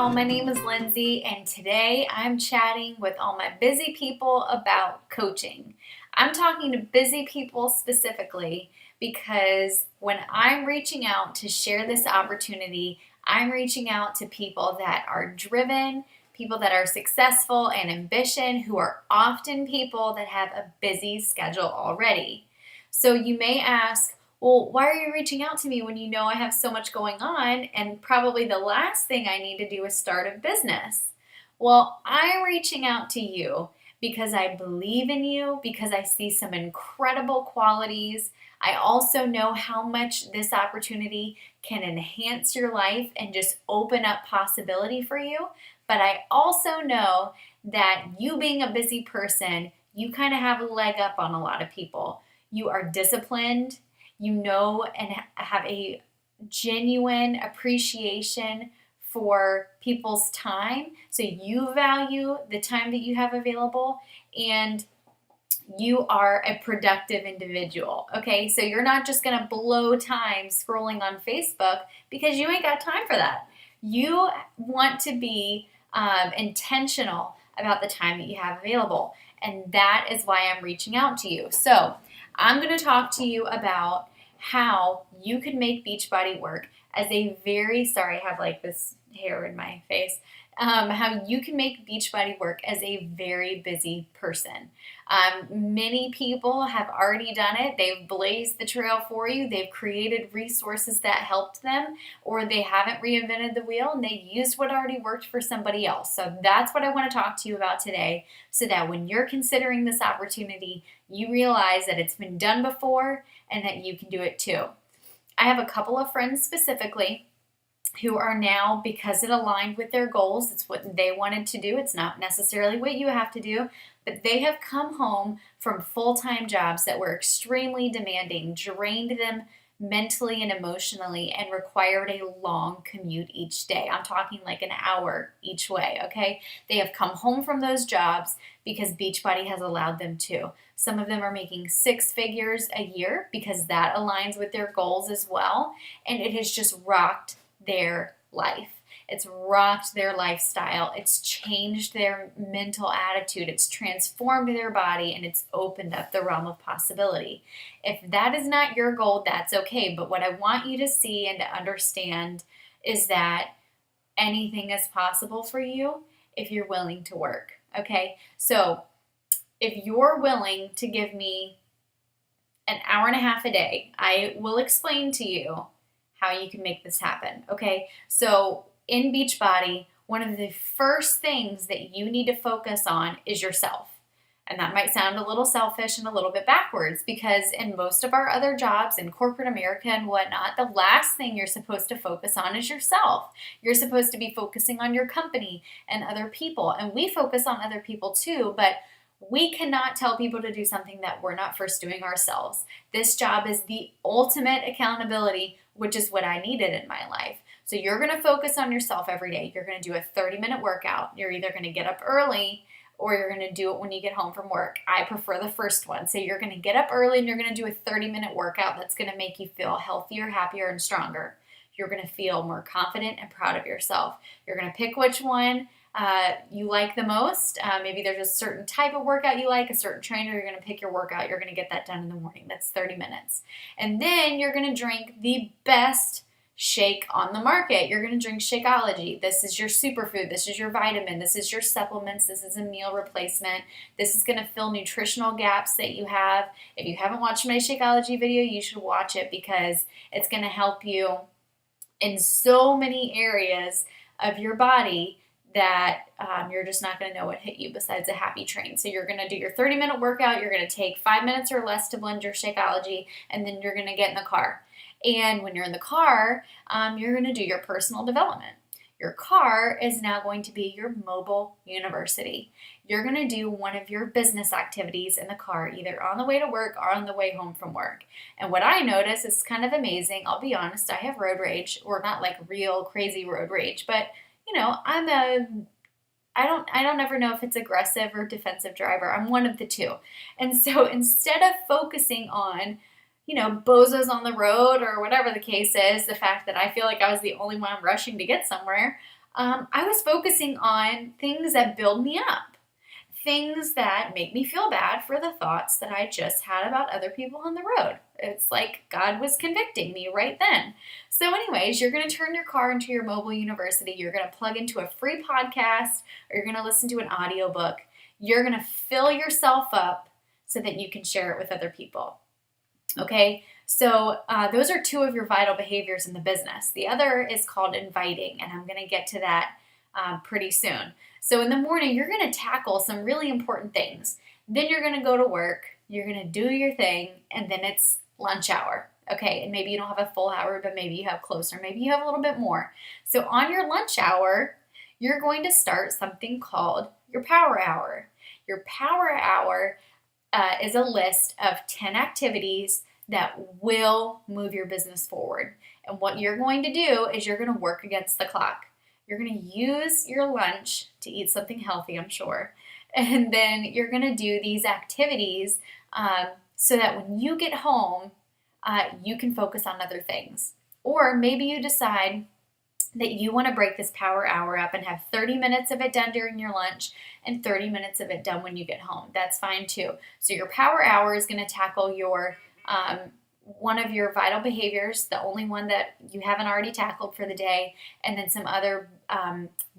y'all, my name is Lindsay, and today I'm chatting with all my busy people about coaching. I'm talking to busy people specifically because when I'm reaching out to share this opportunity, I'm reaching out to people that are driven, people that are successful and ambitious, who are often people that have a busy schedule already. So you may ask, well, why are you reaching out to me when you know I have so much going on and probably the last thing I need to do is start a business? Well, I'm reaching out to you because I believe in you, because I see some incredible qualities. I also know how much this opportunity can enhance your life and just open up possibility for you. But I also know that you being a busy person, you kind of have a leg up on a lot of people. You are disciplined, you know, and have a genuine appreciation for people's time. So you value the time that you have available, and you are a productive individual. Okay, so you're not just going to blow time scrolling on Facebook because you ain't got time for that. You want to be intentional about the time that you have available, and that is why I'm reaching out to you. So I'm going to talk to you about how you could make Beachbody work as a very, sorry, I have like this hair in my face, how you can make Beachbody work as a very busy person. Many people have already done it. They've blazed the trail for you. They've created resources that helped them, or they haven't reinvented the wheel and they used what already worked for somebody else. So that's what I want to talk to you about today, so that when you're considering this opportunity, you realize that it's been done before and that you can do it too. I have a couple of friends specifically who are now, because it aligned with their goals, it's what they wanted to do. It's not necessarily what you have to do, but they have come home from full-time jobs that were extremely demanding, drained them mentally and emotionally, and required a long commute each day. I'm talking like an hour each way, okay? They have come home from those jobs because Beachbody has allowed them to. Some of them are making 6 figures a year because that aligns with their goals as well, and it has just rocked their life. It's rocked their lifestyle. It's changed their mental attitude. It's transformed their body, and it's opened up the realm of possibility. If that is not your goal, that's okay. But what I want you to see and to understand is that anything is possible for you if you're willing to work. Okay? So if you're willing to give me an hour and a half a day, I will explain to you how you can make this happen, okay? So in Beachbody, one of the first things that you need to focus on is yourself. And that might sound a little selfish and a little bit backwards, because in most of our other jobs in corporate America and whatnot, the last thing you're supposed to focus on is yourself. You're supposed to be focusing on your company and other people. And we focus on other people too, but we cannot tell people to do something that we're not first doing ourselves. This job is the ultimate accountability, which is what I needed in my life. So you're going to focus on yourself every day. You're going to do a 30-minute workout. You're either going to get up early or you're going to do it when you get home from work. I prefer the first one. So you're going to get up early and you're going to do a 30-minute workout that's going to make you feel healthier, happier, and stronger. You're going to feel more confident and proud of yourself. You're going to pick which one you like the most. Maybe there's a certain type of workout you like, a certain trainer. You're going to pick your workout. You're going to get that done in the morning. That's 30 minutes. And then you're going to drink the best shake on the market. You're going to drink Shakeology. This is your superfood. This is your vitamin. This is your supplements. This is a meal replacement. This is going to fill nutritional gaps that you have. If you haven't watched my Shakeology video, you should watch it, because it's going to help you in so many areas of your body that you're just not going to know what hit you besides a happy train. So you're going to do your 30-minute workout. You're going to take 5 minutes or less to blend your Shakeology, and then you're going to get in the car. And when you're in the car, you're going to do your personal development. Your car is now going to be your mobile university. You're going to do one of your business activities in the car, either on the way to work or on the way home from work. And what I notice is kind of amazing. I'll be honest, I have road rage, or not like real crazy road rage, but you know, I don't ever know if it's aggressive or defensive driver. I'm one of the two. And so instead of focusing on, you know, bozos on the road or whatever the case is, the fact that I feel like I was the only one rushing to get somewhere, I was focusing on things that build me up, things that make me feel bad for the thoughts that I just had about other people on the road. It's like God was convicting me right then. So, anyways, you're going to turn your car into your mobile university. You're going to plug into a free podcast, or you're going to listen to an audiobook. You're going to fill yourself up so that you can share it with other people. Okay, so those are two of your vital behaviors in the business. The other is called inviting, and I'm going to get to that pretty soon. So in the morning, you're going to tackle some really important things. Then you're going to go to work, you're going to do your thing, and then it's lunch hour. Okay, and maybe you don't have a full hour, but maybe you have closer. Maybe you have a little bit more. So on your lunch hour, you're going to start something called your power hour. Your power hour is a list of 10 activities that will move your business forward. And what you're going to do is you're going to work against the clock. You're going to use your lunch to eat something healthy, I'm sure. And then you're going to do these activities so that when you get home, you can focus on other things. Or maybe you decide that you want to break this power hour up and have 30 minutes of it done during your lunch and 30 minutes of it done when you get home. That's fine too. So your power hour is going to tackle your one of your vital behaviors, the only one that you haven't already tackled for the day, and then some other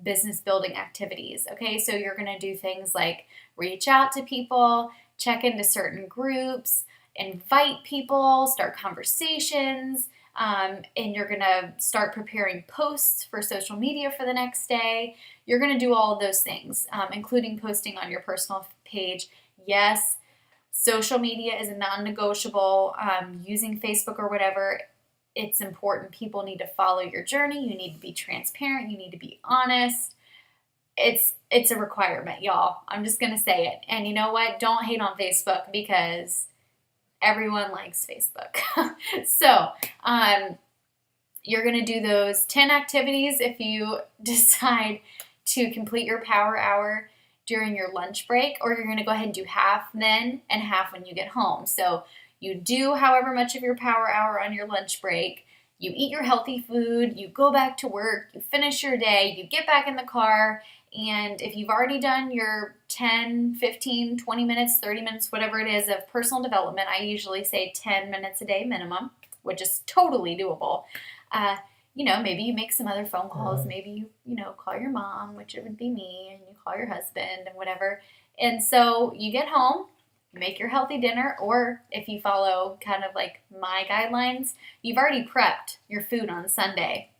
business building activities. Okay, so you're going to do things like reach out to people, check into certain groups, invite people, start conversations, and you're going to start preparing posts for social media for the next day. You're going to do all of those things, including posting on your personal page. Yes, social media is a non-negotiable. Using Facebook or whatever, it's important. People need to follow your journey. You need to be transparent. You need to be honest. It's a requirement, y'all. I'm just going to say it. And you know what? Don't hate on Facebook because everyone likes Facebook. So, you're going to do those 10 activities if you decide to complete your power hour during your lunch break, or you're going to go ahead and do half then and half when you get home. So you do however much of your power hour on your lunch break, you eat your healthy food, you go back to work, you finish your day, you get back in the car, and if you've already done your 10, 15, 20 minutes, 30 minutes, whatever it is of personal development, I usually say 10 minutes a day minimum, which is totally doable. Maybe you make some other phone calls. Maybe you call your mom, which it would be me, and you call your husband and whatever. And so you get home, make your healthy dinner, or if you follow kind of like my guidelines, you've already prepped your food on Sunday.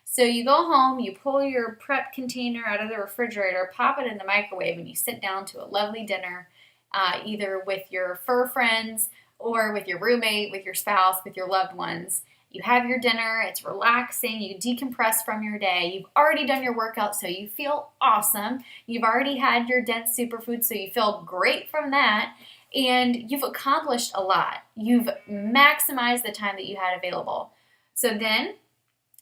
So you go home, you pull your prep container out of the refrigerator, pop it in the microwave, and you sit down to a lovely dinner, either with your fur friends or with your roommate, with your spouse, with your loved ones. You have your dinner, it's relaxing, you decompress from your day, you've already done your workout, so you feel awesome. You've already had your dense superfood, so you feel great from that, and you've accomplished a lot. You've maximized the time that you had available. So then,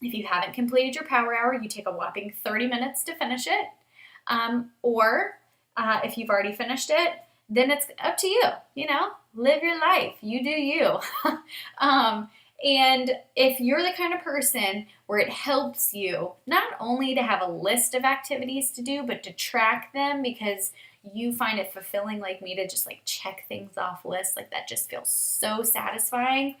if you haven't completed your power hour, you take a whopping 30 minutes to finish it, or if you've already finished it, then it's up to you. Live your life. You do you. And if you're the kind of person where it helps you not only to have a list of activities to do, but to track them because you find it fulfilling like me to just like check things off lists, like that just feels so satisfying.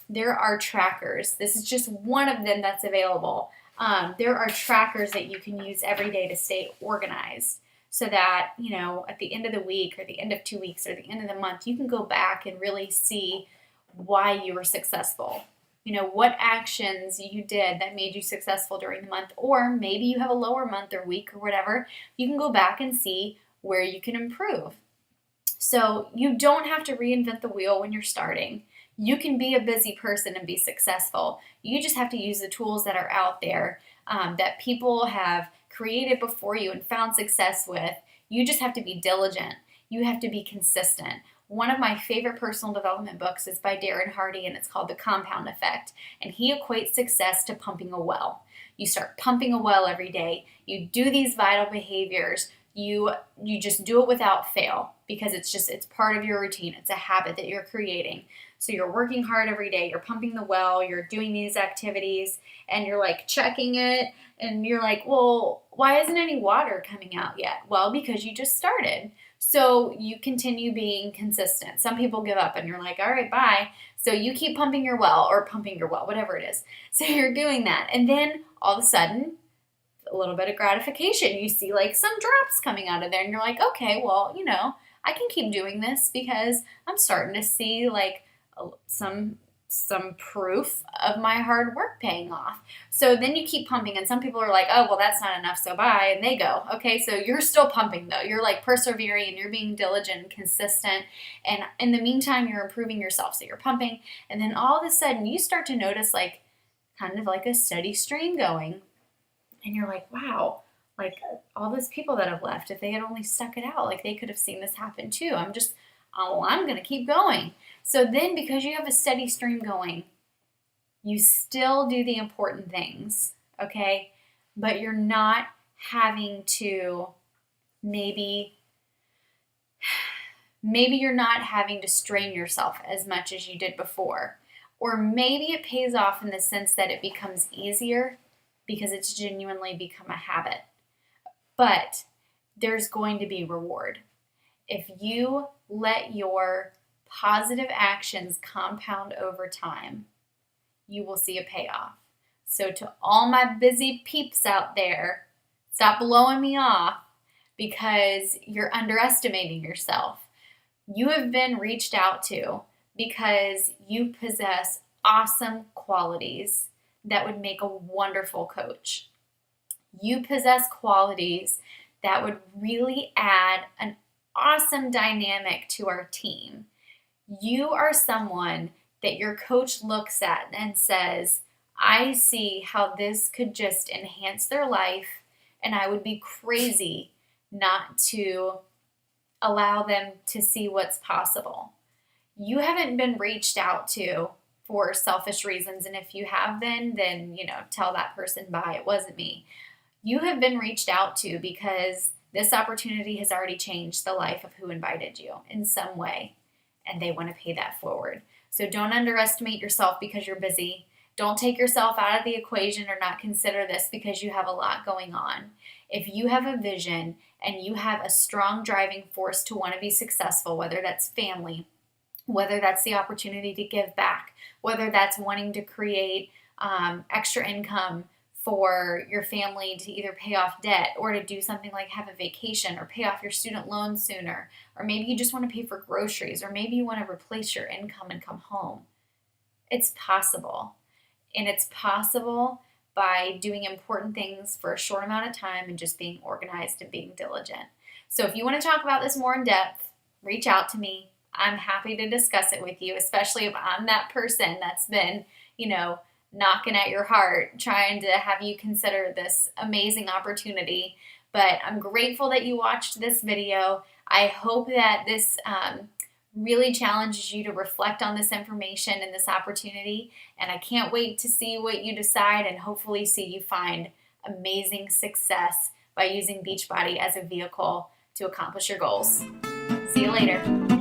There are trackers. This is just one of them that's available. There are trackers that you can use every day to stay organized so that, at the end of the week or the end of 2 weeks or the end of the month, you can go back and really see why you were successful. What actions you did that made you successful during the month, or maybe you have a lower month or week or whatever. You can go back and see where you can improve. So you don't have to reinvent the wheel when you're starting. You can be a busy person and be successful. You just have to use the tools that are out there that people have created before you and found success with. You just have to be diligent. You have to be consistent. One of my favorite personal development books is by Darren Hardy, and it's called The Compound Effect. And he equates success to pumping a well. You start pumping a well every day. You do these vital behaviors You just do it without fail because it's part of your routine. It's a habit that you're creating. So you're working hard every day, you're pumping the well, you're doing these activities, and you're like checking it, and you're like, well, why isn't any water coming out yet? Well, because you just started. So you continue being consistent. Some people give up and you're like, all right, bye. So you keep pumping your well, whatever it is. So you're doing that. And then all of a sudden, a little bit of gratification. You see like some drops coming out of there and you're like, okay, well, I can keep doing this because I'm starting to see like some proof of my hard work paying off. So then you keep pumping, and some people are like, oh, well, that's not enough, so bye, and they go. Okay, so you're still pumping though. You're like persevering and you're being diligent and consistent, and in the meantime, you're improving yourself. So you're pumping, and then all of a sudden you start to notice like kind of like a steady stream going, and you're like, wow, like all those people that have left, if they had only stuck it out, like they could have seen this happen too. I'm going to keep going. So then because you have a steady stream going, you still do the important things, okay? But you're not having to maybe you're not having to strain yourself as much as you did before. Or maybe it pays off in the sense that it becomes easier because it's genuinely become a habit. But there's going to be reward. If you let your positive actions compound over time, you will see a payoff. So to all my busy peeps out there, stop blowing me off because you're underestimating yourself. You have been reached out to because you possess awesome qualities that would make a wonderful coach. You possess qualities that would really add an awesome dynamic to our team. You are someone that your coach looks at and says, I see how this could just enhance their life, and I would be crazy not to allow them to see what's possible. You haven't been reached out to for selfish reasons, and if you have been, then tell that person bye, it wasn't me. You have been reached out to because this opportunity has already changed the life of who invited you in some way, and they want to pay that forward. So don't underestimate yourself because you're busy. Don't take yourself out of the equation or not consider this because you have a lot going on. If you have a vision and you have a strong driving force to want to be successful, whether that's family, whether that's the opportunity to give back, whether that's wanting to create extra income for your family to either pay off debt or to do something like have a vacation or pay off your student loan sooner, or maybe you just want to pay for groceries, or maybe you want to replace your income and come home. It's possible. And it's possible by doing important things for a short amount of time and just being organized and being diligent. So if you want to talk about this more in depth, reach out to me. I'm happy to discuss it with you, especially if I'm that person that's been, knocking at your heart, trying to have you consider this amazing opportunity. But I'm grateful that you watched this video. I hope that this really challenges you to reflect on this information and this opportunity. And I can't wait to see what you decide and hopefully see you find amazing success by using Beachbody as a vehicle to accomplish your goals. See you later.